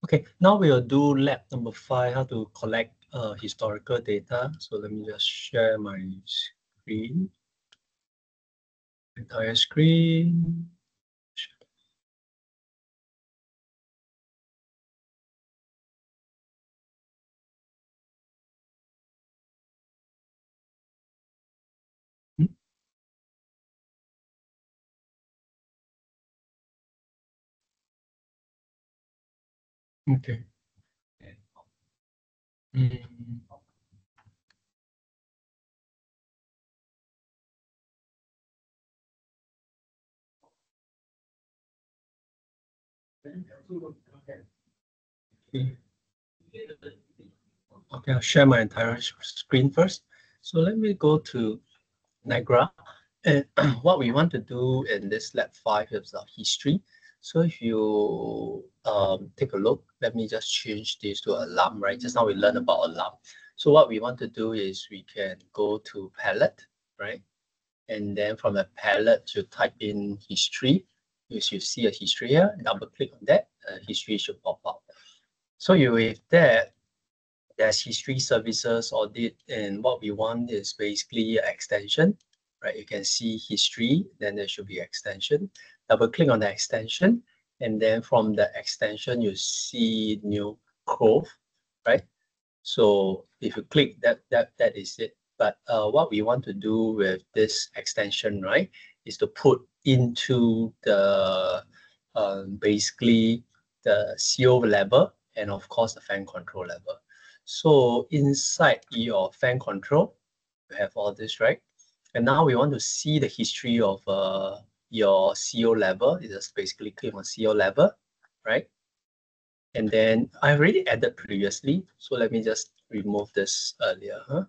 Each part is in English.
Okay, now we'll do lab number 5, how to collect historical data. So let me just share my screen, entire screen. Okay. Mm. Okay, I'll share my entire screen first. So let me go to Niagara. And what we want to do in this lab 5 is history. So if you take a look, let me just change this to alarm, right? Just now we learned about alarm. So what we want to do is we can go to palette, right? And then from the palette, you type in history. You should see a history here. Double click on that, history should pop up. So you with that, there's history services audit, and what we want is basically an extension, right? You can see history, then there should be extension. Double click on the extension, and then from the extension you see new Cove, right? So if you click that is it. But what we want to do with this extension, right, is to put into the basically the CO level and of course the fan control level. So inside your fan control, you have all this, right? And now we want to see the history of your CO level. You just basically click on CO level, right? And then I already added previously, so let me just remove this earlier.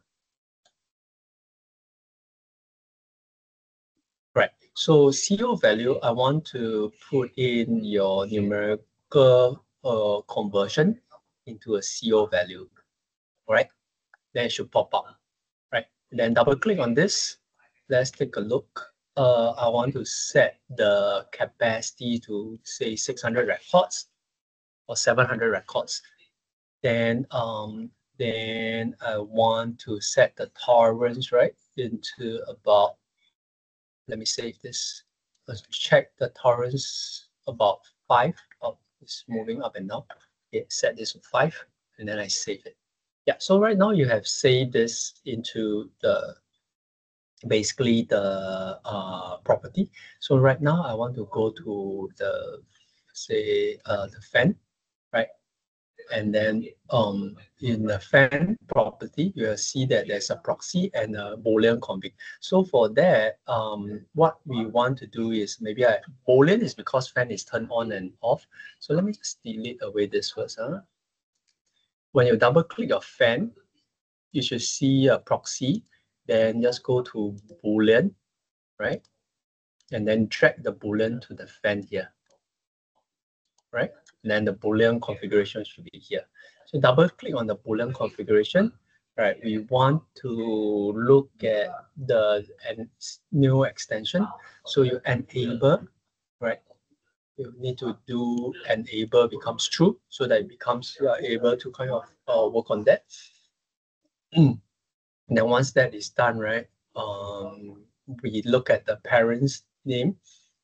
Right, so CO value, I want to put in your numerical conversion into a CO value, right? Then it should pop up, right? And then double click on this. Let's take a look. I want to set the capacity to say 600 records or 700 records. Then I want to set the tolerance, right, into about, let me save this. Let's check the tolerance about 5. Oh, it's moving up and down. Okay, set this to 5, and then I save it. Yeah, so right now you have saved this into the basically the property. So right now I want to go to the say the fan, right? And then in the fan property, you will see that there's a proxy and a Boolean config. So for that, what we want to do is maybe Boolean is because fan is turned on and off. So let me just delete away this first. When you double click your fan, you should see a proxy. Then just go to Boolean, right? And then drag the Boolean to the fan here, right? And then the Boolean configuration should be here. So double click on the Boolean configuration, right? We want to look at the new extension. So you enable, right? You need to do enable becomes true so that it becomes you are able to kind of work on that. And then once that is done, right? We look at the parent's name,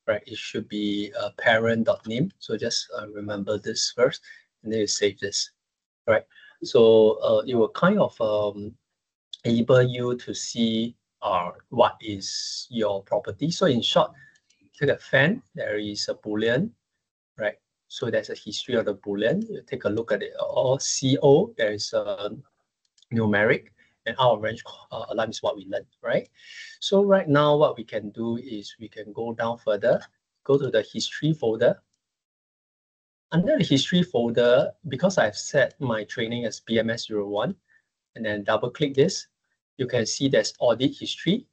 right? It should be parent.name. So just remember this first, and then you save this, right? So it will kind of enable you to see what is your property. So in short, take a fan, there is a Boolean, right? So there's a history of the Boolean. You take a look at it. Or CO, there is a numeric, and out of range alarm is what we learned, right? So right now what we can do is we can go down further, go to the history folder. Under the history folder, because I've set my training as BMS01, and then double click this, you can see there's audit history,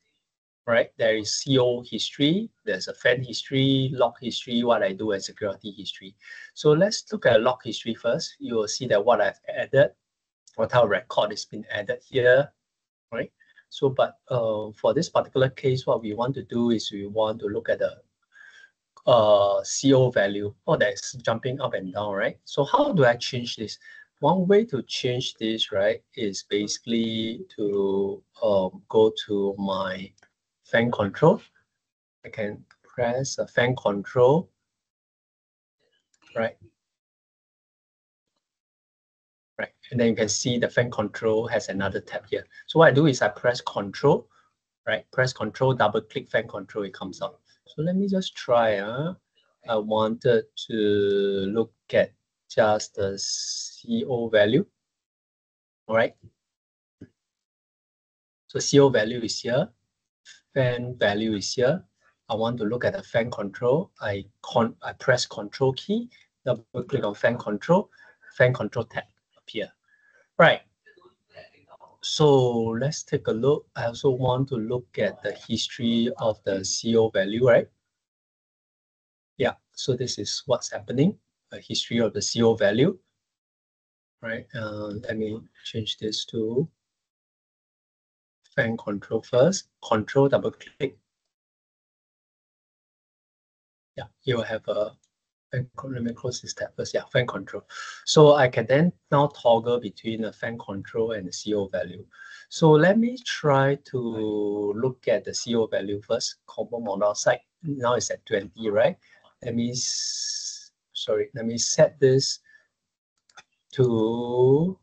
right? There is CO history, there's a fan history, log history, what I do, and security history. So let's look at log history first. You will see that what I've added, what our record has been added here, right? So, but for this particular case, what we want to do is we want to look at the CO value. Oh, that's jumping up and down, right? So how do I change this? One way to change this, right, is basically to go to my fan control. I can press a fan control, right? Right, and then you can see the fan control has another tab here. So what I do is I press control, right? Press control, double click fan control, it comes up. So let me just try. I wanted to look at just the CO value. All right. So CO value is here. Fan value is here. I want to look at the fan control. I press control key, double click on fan control tab appear. Right. So let's take a look. I also want to look at the history of the CO value, right? Yeah, so this is what's happening, a history of the CO value, right? Let me change this to fan control first. Control, double click. Yeah, you will have a fan. Let me close this tab first. Yeah, fan control. So I can then now toggle between the fan control and the CO value. So let me try to look at the CO value first. Combo model site. Now it's at 20, right? Let me set this to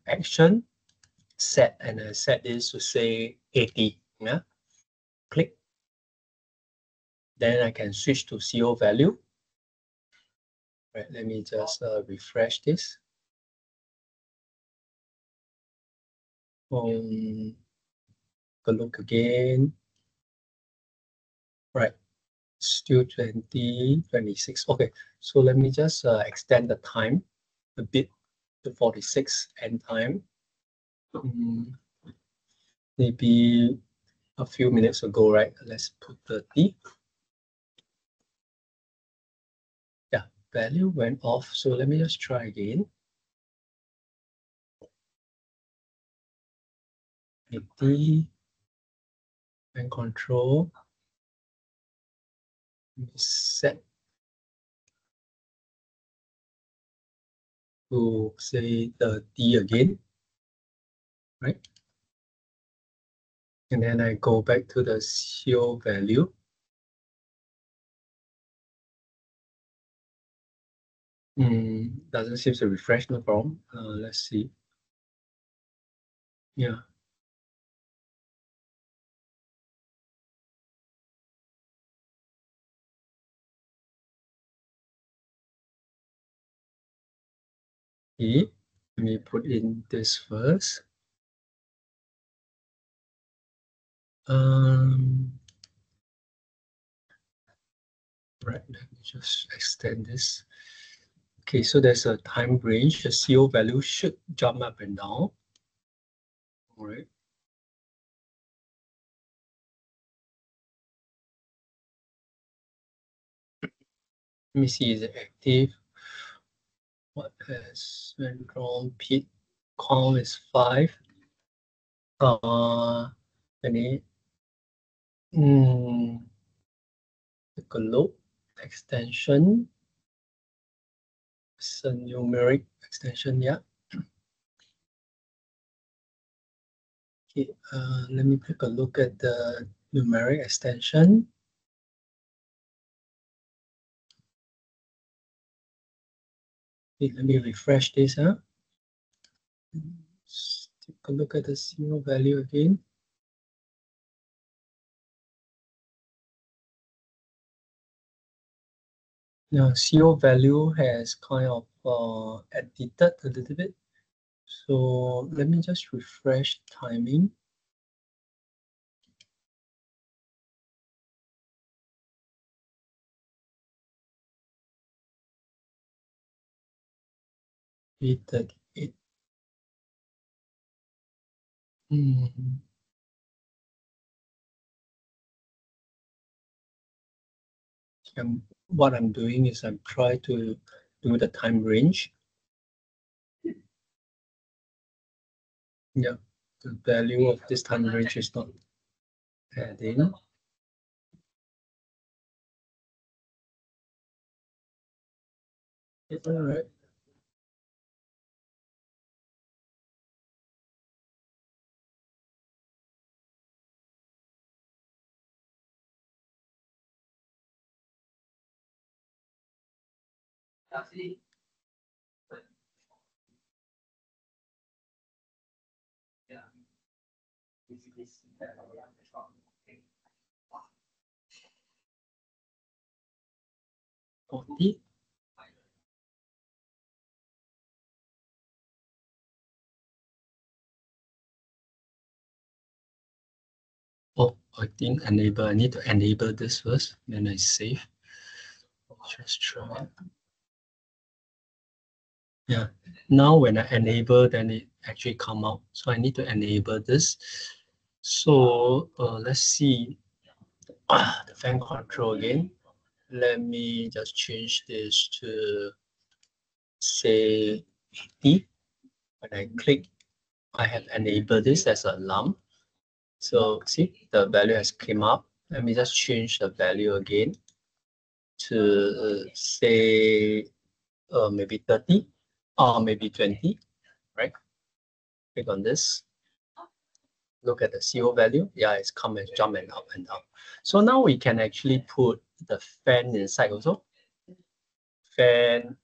action, set, and I set this to say 80. Yeah, click. Then I can switch to CO value. Right, let me just refresh this. Take a look again. Right, still 20, 26. Okay, so let me just extend the time a bit to 46 end time. Maybe a few minutes ago, right? Let's put 30. Yeah, value went off. So let me just try again. 80 and control. Set to say 30 again, right? And then I go back to the CO value. Doesn't seem to refresh, no problem. Let's see. Yeah. Okay. Let me put in this first. Right, let me just extend this. Okay, so there's a time range. The CO value should jump up and down. All right. Let me see, is it active? What has been drawn? Peak com is 5. Let me take a look. Extension. It's a numeric extension, yeah. Okay, let me take a look at the numeric extension. Okay, let me refresh this. Let's take a look at the CO value again. Now, CO value has kind of edited a little bit. So let me just refresh timing. Edited it. What I'm doing is I'm trying to do the time range. Yeah, the value of this time range is not adding. All right. $40. Oh, I think enable. I need to enable this first, then I save. Just try. Yeah. Now when I enable, then it actually come out. So I need to enable this. So let's see the fan control again. Let me just change this to say 80. When I click, I have enabled this as an alarm. So see, the value has came up. Let me just change the value again to say maybe 30 or maybe 20, right? Click on this. Look at the CO value. Yeah, it's come and jump and up and down. So now we can actually put the fan inside also. Fan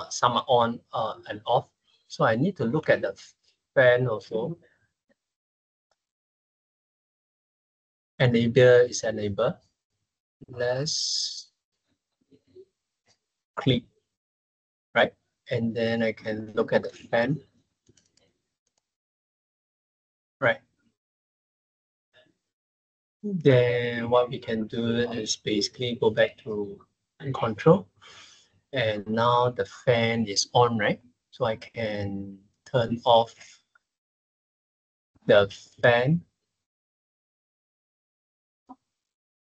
some are on and off. So I need to look at the fan also. Enable is enable. Let's click, right? And then I can look at the fan, right? Then what we can do is basically go back to control. And now the fan is on, right? So I can turn off the fan.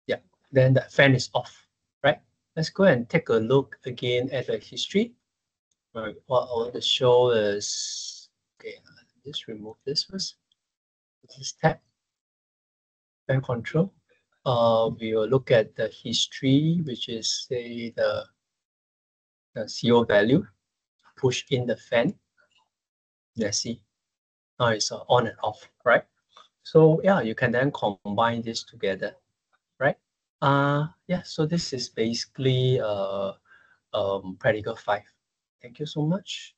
Yeah, then the fan is off, right? Let's go and take a look again at the history. Right, what I want to show is, okay, just remove this first. This is tab, fan control. We will look at the history, which is say the CO value, push in the fan. Let's see, now it's on and off, right? So yeah, you can then combine this together, right? Yeah, so this is basically practical 5. Thank you so much.